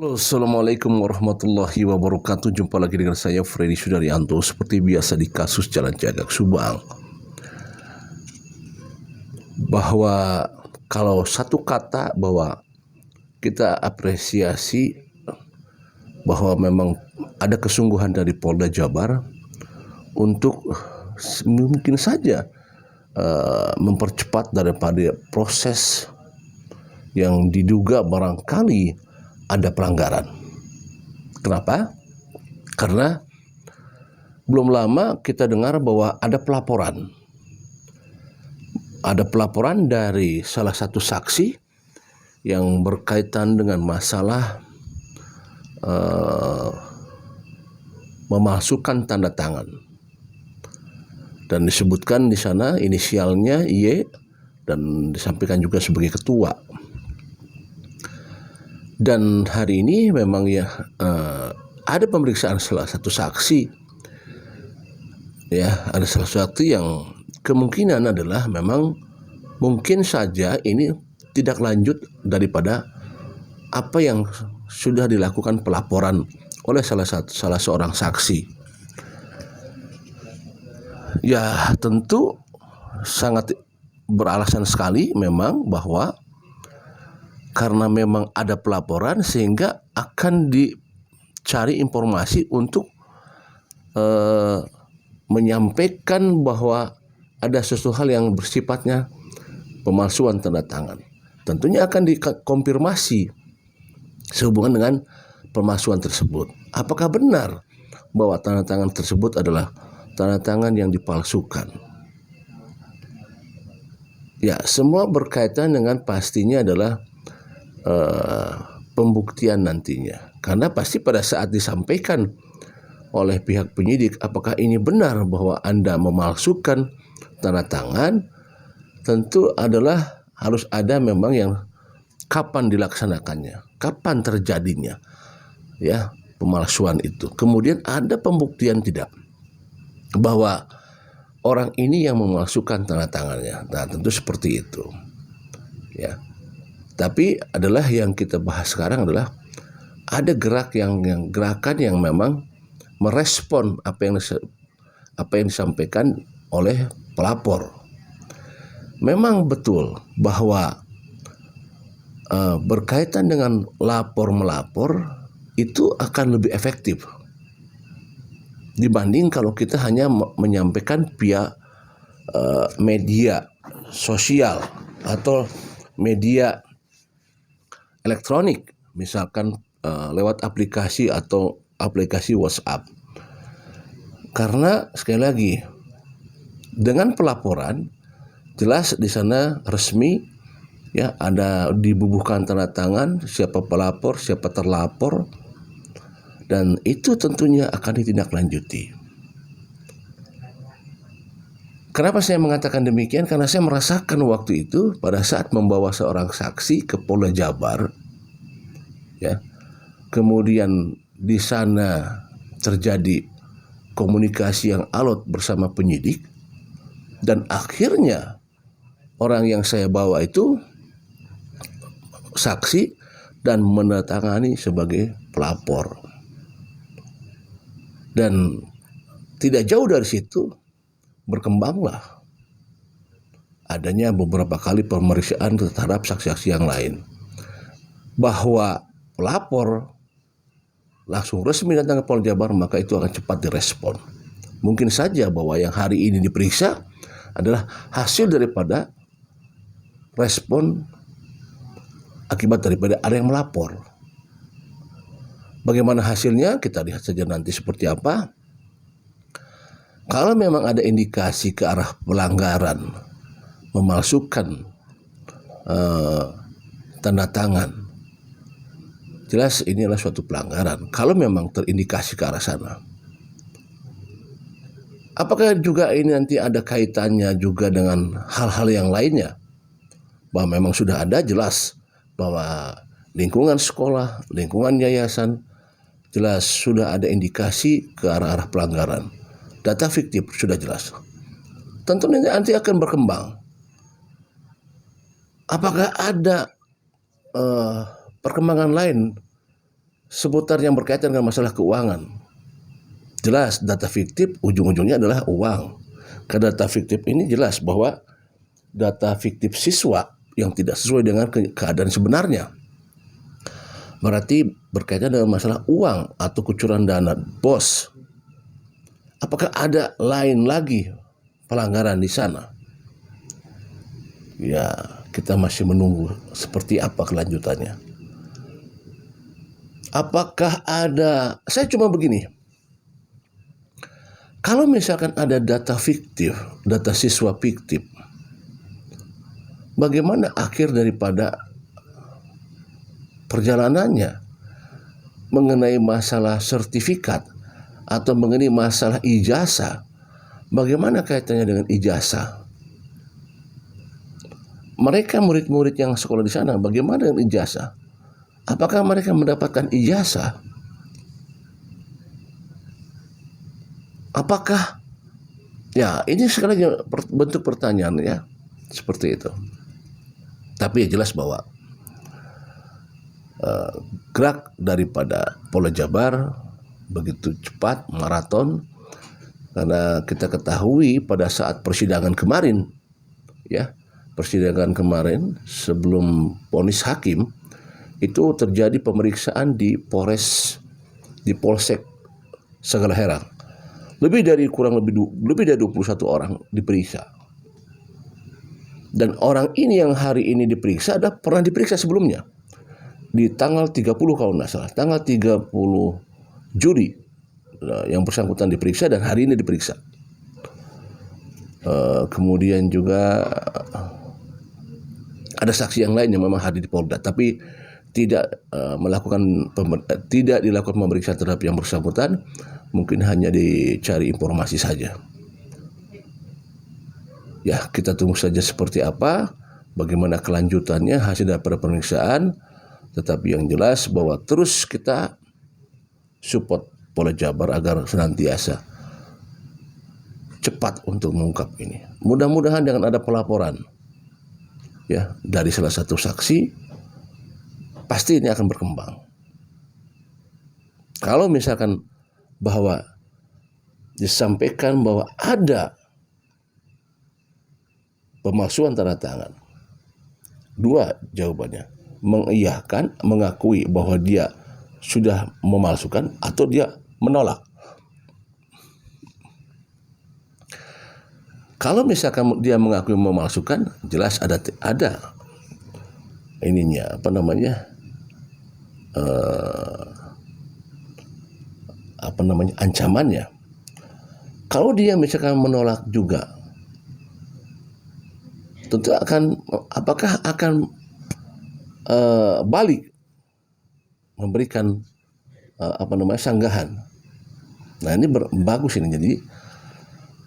Halo, Assalamualaikum warahmatullahi wabarakatuh. Jumpa lagi dengan saya Freddy Sudaryanto. Seperti biasa di kasus Jalan Cagak Subang, bahwa kalau satu kata bahwa kita apresiasi bahwa memang ada kesungguhan dari Polda Jabar untuk mungkin saja mempercepat daripada proses yang diduga barangkali ada pelanggaran. Kenapa? Karena belum lama kita dengar bahwa ada pelaporan. Ada pelaporan dari salah satu saksi yang berkaitan dengan masalah memasukkan tanda tangan. Dan disebutkan di sana inisialnya Y dan disampaikan juga sebagai ketua. Dan hari ini memang ada pemeriksaan salah satu saksi. Ya, ada salah satu yang kemungkinan adalah memang mungkin saja ini tidak lanjut daripada apa yang sudah dilakukan pelaporan oleh salah seorang saksi. Ya, tentu sangat beralasan sekali memang bahwa karena memang ada pelaporan sehingga akan dicari informasi untuk menyampaikan bahwa ada sesuatu hal yang bersifatnya pemalsuan tanda tangan. Tentunya akan dikonfirmasi sehubungan dengan pemalsuan tersebut. Apakah benar bahwa tanda tangan tersebut adalah tanda tangan yang dipalsukan? Ya, semua berkaitan dengan pastinya adalah pembuktian nantinya, karena pasti pada saat disampaikan oleh pihak penyidik apakah ini benar bahwa Anda memalsukan tanda tangan, tentu adalah harus ada memang yang kapan dilaksanakannya, kapan terjadinya ya pemalsuan itu. Kemudian ada pembuktian tidak bahwa orang ini yang memalsukan tanda tangannya. Nah, tentu seperti itu ya. Tapi adalah yang kita bahas sekarang adalah ada gerakan yang memang merespon apa yang disampaikan oleh pelapor. Memang betul bahwa berkaitan dengan lapor melapor itu akan lebih efektif dibanding kalau kita hanya menyampaikan via media sosial atau media elektronik, misalkan lewat aplikasi atau aplikasi WhatsApp. Karena sekali lagi dengan pelaporan jelas di sana resmi ya, ada dibubuhkan tanda tangan siapa pelapor, siapa terlapor, dan itu tentunya akan ditindaklanjuti. Kenapa saya mengatakan demikian? Karena saya merasakan waktu itu pada saat membawa seorang saksi ke Polda Jabar, ya, kemudian di sana terjadi komunikasi yang alot bersama penyidik, dan akhirnya orang yang saya bawa itu saksi dan menandatangani sebagai pelapor. Dan tidak jauh dari situ berkembanglah adanya beberapa kali pemeriksaan terhadap saksi-saksi yang lain, bahwa pelapor langsung resmi datang ke Polda Jabar, maka itu akan cepat direspon. Mungkin saja bahwa yang hari ini diperiksa adalah hasil daripada respon akibat daripada ada yang melapor. Bagaimana hasilnya kita lihat saja nanti seperti apa. Kalau memang ada indikasi ke arah pelanggaran memalsukan tanda tangan, jelas ini adalah suatu pelanggaran. Kalau memang terindikasi ke arah sana, apakah juga ini nanti ada kaitannya juga dengan hal-hal yang lainnya? Bahwa memang sudah ada jelas bahwa lingkungan sekolah, lingkungan yayasan, jelas sudah ada indikasi ke arah-arah pelanggaran. Data fiktif sudah jelas. Tentu nanti akan berkembang. Apakah ada perkembangan lain seputar yang berkaitan dengan masalah keuangan. Jelas data fiktif ujung-ujungnya adalah uang. Karena data fiktif ini jelas bahwa data fiktif siswa yang tidak sesuai dengan keadaan sebenarnya. Berarti berkaitan dengan masalah uang atau kucuran dana bos. Apakah ada lain lagi pelanggaran di sana? Ya, kita masih menunggu seperti apa kelanjutannya. Apakah ada, saya cuma begini, kalau misalkan ada data fiktif, data siswa fiktif, bagaimana akhir daripada perjalanannya mengenai masalah sertifikat atau mengenai masalah ijazah? Bagaimana kaitannya dengan ijazah? Mereka murid-murid yang sekolah di sana, bagaimana dengan ijazah? Apakah mereka mendapatkan ijazah? Apakah, ya ini sekali lagi bentuk pertanyaan ya, seperti itu. Tapi ya jelas bahwa gerak daripada Polda Jabar begitu cepat, maraton, karena kita ketahui pada saat persidangan kemarin, ya, persidangan kemarin sebelum vonis hakim, itu terjadi pemeriksaan di Polsek Segala Herang. Lebih dari 21 orang diperiksa. Dan orang ini yang hari ini diperiksa ada pernah diperiksa sebelumnya. Di tanggal 30 kalau nggak salah, tanggal 30 Juli yang bersangkutan diperiksa dan hari ini diperiksa. Kemudian juga ada saksi yang lain yang memang hadir di Polda, tapi tidak dilakukan pemeriksaan terhadap yang bersangkutan, mungkin hanya dicari informasi saja. Ya, kita tunggu saja seperti apa, bagaimana kelanjutannya hasil daripada pemeriksaan. Tetapi yang jelas bahwa terus kita support Polda Jabar agar senantiasa cepat untuk mengungkap ini. Mudah-mudahan dengan ada pelaporan ya dari salah satu saksi, pasti ini akan berkembang. Kalau misalkan bahwa disampaikan bahwa ada pemalsuan tanda tangan, dua jawabannya, mengiyakan, mengakui bahwa dia sudah memalsukan atau dia menolak. Kalau misalkan dia mengakui memalsukan, jelas ada ininya, ancamannya. Kalau dia misalkan menolak juga, tentu apakah akan balik memberikan sanggahan. Nah ini bagus ini.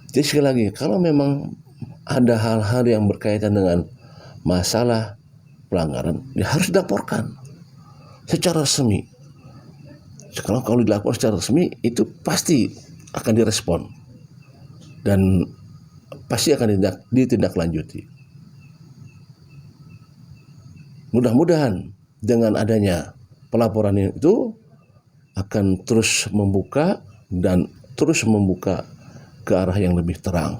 Jadi sekali lagi, kalau memang ada hal-hal yang berkaitan dengan masalah pelanggaran, ya harus dilaporkan secara resmi. Kalau dilakukan secara resmi, itu pasti akan direspon dan pasti akan ditindaklanjuti. Mudah-mudahan dengan adanya pelaporan itu akan terus membuka ke arah yang lebih terang.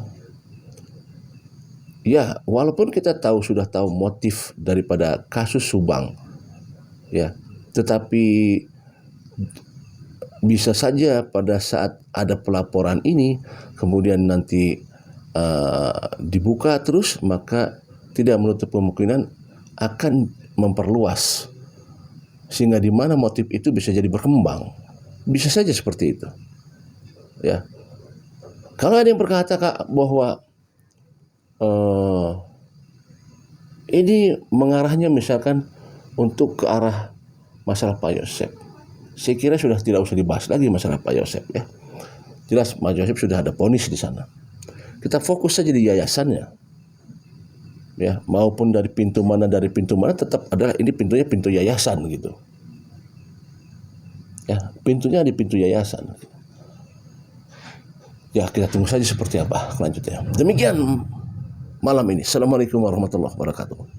Ya, walaupun kita sudah tahu motif daripada kasus Subang, ya, tetapi bisa saja pada saat ada pelaporan ini kemudian nanti dibuka terus, maka tidak menutup kemungkinan akan memperluas sehingga di mana motif itu bisa jadi berkembang. Bisa saja seperti itu. Ya. Kalau ada yang berkata bahwa ini mengarahnya misalkan untuk ke arah masalah Pak Yosef, saya kira sudah tidak usah dibahas lagi masalah Pak Yosef ya. Jelas Pak Yosef sudah ada vonis di sana. Kita fokus saja di yayasannya. Ya, maupun dari pintu mana tetap adalah ini pintunya pintu yayasan gitu. Ya, pintunya di pintu yayasan. Ya, kita tunggu saja seperti apa kelanjutannya. Demikian malam ini. Assalamualaikum warahmatullahi wabarakatuh.